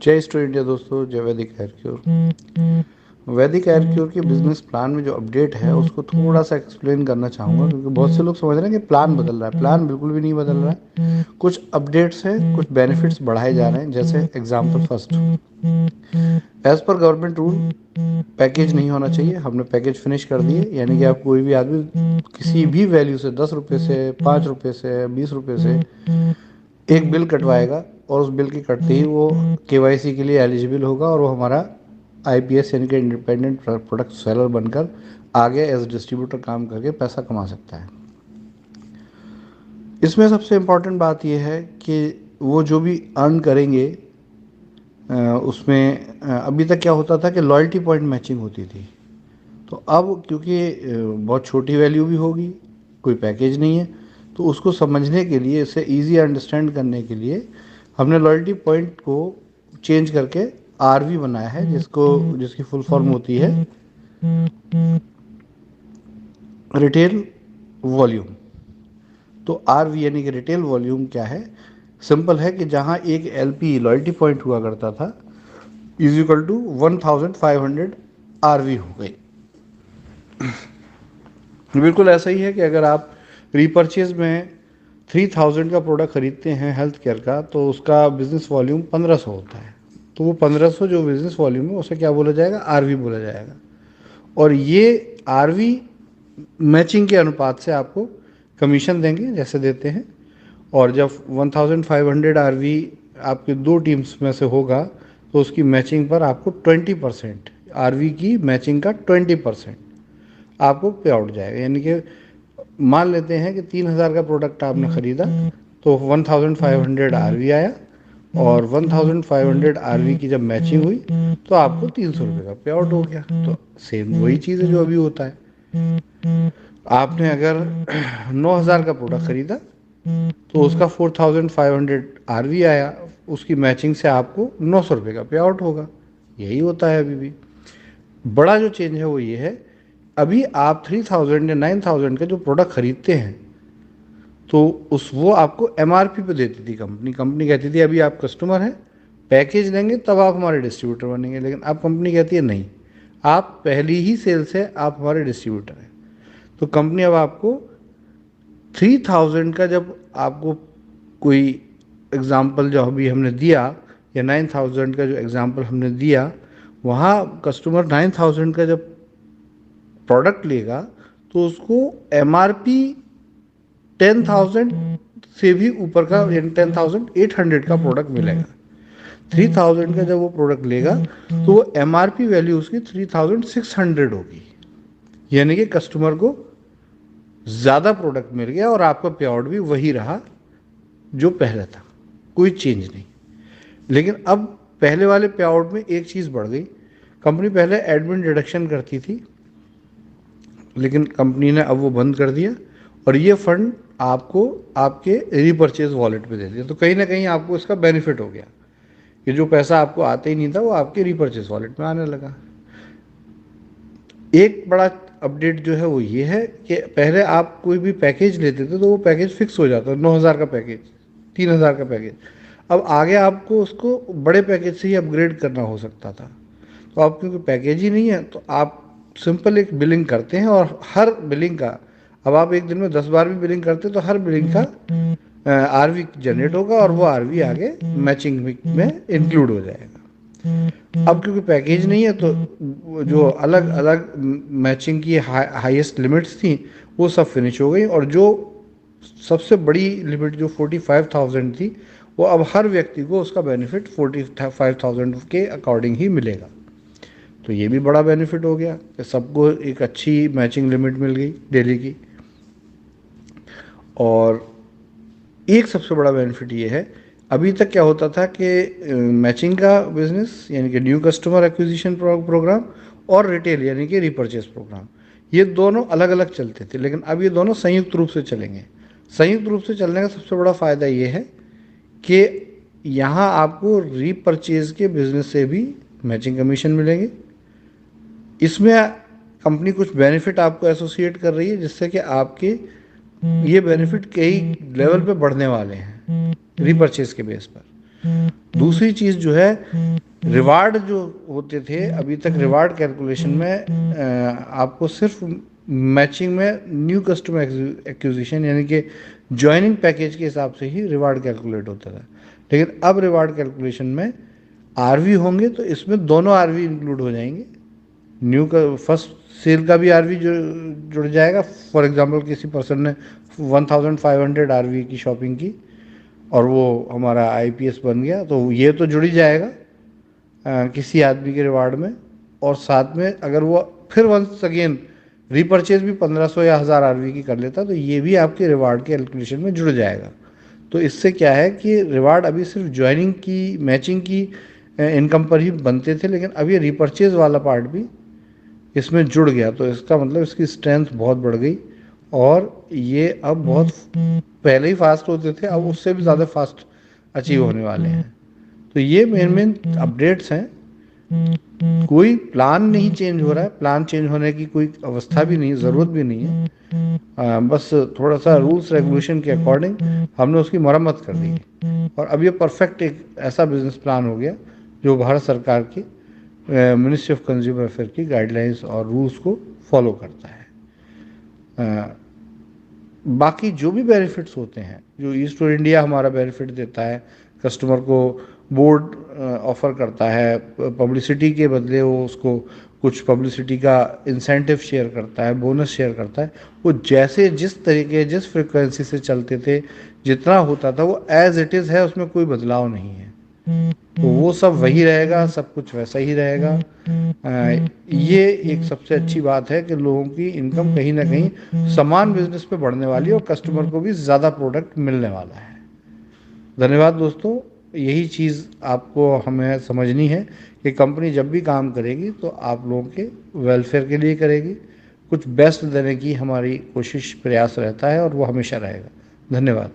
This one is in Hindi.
जय स्टो इंडिया दोस्तों, जय वैदिक हेयर क्योर। वैदिक हेयर क्योर के बिजनेस प्लान में जो अपडेट है उसको थोड़ा सा एक्सप्लेन करना चाहूँगा, क्योंकि बहुत से लोग समझ रहे हैं कि प्लान बदल रहा है। प्लान बिल्कुल भी नहीं बदल रहा है। कुछ अपडेट्स हैं, कुछ बेनिफिट्स बढ़ाए जा रहे हैं। जैसे example first, as per government rule package नहीं होना चाहिए। हमने पैकेज फिनिश कर दिए, यानी कि आप कोई भी आदमी किसी भी वैल्यू से 10 रुपये से, 5 रुपये से, 20 रुपये से एक बिल कटवाएगा और उस बिल के कटते ही वो केवाईसी के लिए एलिजिबल होगा और वो हमारा आईपीएस यानी कि इंडिपेंडेंट प्रोडक्ट सेलर बनकर आगे एज डिस्ट्रीब्यूटर काम करके पैसा कमा सकता है। इसमें सबसे इम्पॉर्टेंट बात यह है कि वो जो भी अर्न करेंगे उसमें अभी तक क्या होता था कि लॉयल्टी पॉइंट मैचिंग होती थी। तो अब क्योंकि बहुत छोटी वैल्यू भी होगी, कोई पैकेज नहीं है, तो उसको समझने के लिए, इसे इजी अंडरस्टैंड करने के लिए हमने लॉयल्टी पॉइंट को चेंज करके आरवी बनाया है, जिसकी फुल फॉर्म होती है रिटेल वॉल्यूम। तो आरवी यानी कि रिटेल वॉल्यूम क्या है? सिंपल है कि जहां एक एलपी लॉयल्टी पॉइंट हुआ करता था इज इक्वल टू 1500 आरवी हो गई। बिल्कुल ऐसा ही है कि अगर आप रीपर्चेज में 3000 का प्रोडक्ट खरीदते हैं हेल्थ केयर का, तो उसका बिजनेस वॉल्यूम 1500 होता है। तो वो 1500 जो बिजनेस वॉल्यूम है उसे क्या बोला जाएगा? आरवी बोला जाएगा। और ये आरवी मैचिंग के अनुपात से आपको कमीशन देंगे जैसे देते हैं। और जब 1500 आरवी आपके दो टीम्स में से होगा तो उसकी मैचिंग पर आपको 20%, आरवी की मैचिंग का 20% आपको पे आउट जाएगा। यानी कि मान लेते हैं कि 3000 का प्रोडक्ट आपने खरीदा तो 1500 आरवी आया, और 1500 आरवी की जब मैचिंग हुई तो आपको 300 रुपये का पे आउट हो गया। तो सेम वही चीज़ है जो अभी होता है। आपने अगर 9000 का प्रोडक्ट खरीदा तो उसका 4500 आरवी आया, उसकी मैचिंग से आपको 900 रुपये का पे आउट होगा। यही होता है अभी भी। बड़ा जो चेंज है वो ये है, अभी आप 3000 या 9000 के जो प्रोडक्ट खरीदते हैं तो वो आपको एमआरपी पे देती थी कंपनी। कंपनी कहती थी अभी आप कस्टमर हैं, पैकेज लेंगे तब आप हमारे डिस्ट्रीब्यूटर बनेंगे। लेकिन अब कंपनी कहती है नहीं, आप पहली ही सेल से आप हमारे डिस्ट्रीब्यूटर हैं। तो कंपनी अब आपको 3000 का, जब आपको कोई एग्ज़ाम्पल जो अभी हमने दिया, या 9000 का जो एग्ज़ाम्पल हमने दिया, वहाँ कस्टमर 9000 का जब प्रोडक्ट लेगा तो उसको एमआरपी 10,000 से भी ऊपर का, यानी 10,800 का प्रोडक्ट मिलेगा। 3000 का जब वो प्रोडक्ट लेगा तो वो एमआरपी वैल्यू उसकी 3600 होगी। यानी कि कस्टमर को ज़्यादा प्रोडक्ट मिल गया और आपका पे आउट भी वही रहा जो पहले था, कोई चेंज नहीं। लेकिन अब पहले वाले पे आउट में एक चीज़ बढ़ गई। कंपनी पहले एडमिन डिडक्शन करती थी, लेकिन कंपनी ने अब वो बंद कर दिया और ये फंड आपको आपके रीपरचेज वॉलेट पे दे दिया। तो कहीं ना कहीं आपको इसका बेनिफिट हो गया कि जो पैसा आपको आता ही नहीं था वो आपके रीपरचेज वॉलेट में आने लगा। एक बड़ा अपडेट जो है वो ये है कि पहले आप कोई भी पैकेज लेते थे तो वो पैकेज फिक्स हो जाता, 9000 का पैकेज, 3000 का पैकेज। अब आगे आपको उसको बड़े पैकेज से ही अपग्रेड करना हो सकता था। तो अब क्योंकि पैकेज ही नहीं है तो आप सिंपल एक बिलिंग करते हैं, और हर बिलिंग का, अब आप एक दिन में 10 बार भी बिलिंग करते हैं तो हर बिलिंग का आरवी जनरेट होगा और वो आरवी आगे मैचिंग में इंक्लूड हो जाएगा। अब क्योंकि पैकेज नहीं है तो जो अलग अलग मैचिंग की हाईएस्ट लिमिट्स थी वो सब फिनिश हो गई, और जो सबसे बड़ी लिमिट जो 45,000 थी वो अब हर व्यक्ति को उसका बेनिफिट 45,000 के अकॉर्डिंग ही मिलेगा। तो ये भी बड़ा बेनिफिट हो गया कि सबको एक अच्छी मैचिंग लिमिट मिल गई डेली की। और एक सबसे बड़ा बेनिफिट ये है, अभी तक क्या होता था कि मैचिंग का बिजनेस यानी कि न्यू कस्टमर एक्विजिशन प्रोग्राम और रिटेल यानी कि रीपरचेज प्रोग्राम, ये दोनों अलग अलग चलते थे। लेकिन अब ये दोनों संयुक्त रूप से चलेंगे। संयुक्त रूप से चलने का सबसे बड़ा फ़ायदा ये है कि यहाँ आपको रीपरचेज के बिजनेस से भी मैचिंग कमीशन मिलेंगे। इसमें कंपनी कुछ बेनिफिट आपको एसोसिएट कर रही है जिससे कि आपके ये बेनिफिट कई लेवल पे बढ़ने वाले हैं रीपरचेज के बेस पर। दूसरी चीज़ जो है, रिवार्ड जो होते थे अभी तक, रिवार्ड कैलकुलेशन में आपको सिर्फ मैचिंग में न्यू कस्टमर एक्विजिशन यानी कि ज्वाइनिंग पैकेज के हिसाब से ही रिवार्ड कैलकुलेट होता था। लेकिन अब रिवार्ड कैलकुलेशन में आरवी होंगे तो इसमें दोनों आरवी इंक्लूड हो जाएंगे। न्यू का फर्स्ट सेल का भी आरवी जुड़ जाएगा। फॉर एग्जांपल किसी पर्सन ने 1500 आरवी की शॉपिंग की और वो हमारा आईपीएस बन गया, तो ये तो जुड़ ही जाएगा किसी आदमी के रिवार्ड में। और साथ में अगर वो फिर वंस अगेन रीपरचेज भी 1500 या 1000 आरवी की कर लेता तो ये भी आपके रिवार्ड के कैलकुलेशन में जुड़ जाएगा। तो इससे क्या है कि रिवार्ड अभी सिर्फ ज्वाइनिंग की मैचिंग की इनकम पर ही बनते थे, लेकिन अब ये रीपरचेज वाला पार्ट भी इसमें जुड़ गया। तो इसका मतलब इसकी स्ट्रेंथ बहुत बढ़ गई और ये अब बहुत पहले ही फास्ट होते थे, अब उससे भी ज़्यादा फास्ट अचीव होने वाले हैं। तो ये मेन मेन अपडेट्स हैं। कोई प्लान नहीं चेंज हो रहा है, प्लान चेंज होने की कोई अवस्था भी नहीं, ज़रूरत भी नहीं है। बस थोड़ा सा रूल्स रेगुलेशन के अकॉर्डिंग हमने उसकी मरम्मत कर दी और अब ये परफेक्ट एक ऐसा बिजनेस प्लान हो गया जो भारत सरकार की मिनिस्ट्री ऑफ कंज्यूमर अफेयर की गाइडलाइंस और रूल्स को फॉलो करता है। बाकी जो भी बेनिफिट्स होते हैं, जो ईस्ट टू इंडिया हमारा बेनिफिट देता है, कस्टमर को बोर्ड ऑफ़र करता है, पब्लिसिटी के बदले वो उसको कुछ पब्लिसिटी का इंसेंटिव शेयर करता है, बोनस शेयर करता है, वो जैसे जिस तरीके जिस फ्रिक्वेंसी से चलते थे, जितना होता था वो एज इट इज़ है, उसमें कोई बदलाव नहीं है। तो वो सब वही रहेगा, सब कुछ वैसा ही रहेगा। ये एक सबसे अच्छी बात है कि लोगों की इनकम कहीं ना कहीं समान बिजनेस पे बढ़ने वाली है और कस्टमर को भी ज़्यादा प्रोडक्ट मिलने वाला है। धन्यवाद दोस्तों। यही चीज़ आपको हमें समझनी है कि कंपनी जब भी काम करेगी तो आप लोगों के वेलफेयर के लिए करेगी, कुछ बेस्ट देने की हमारी कोशिश प्रयास रहता है और वो हमेशा रहेगा। धन्यवाद।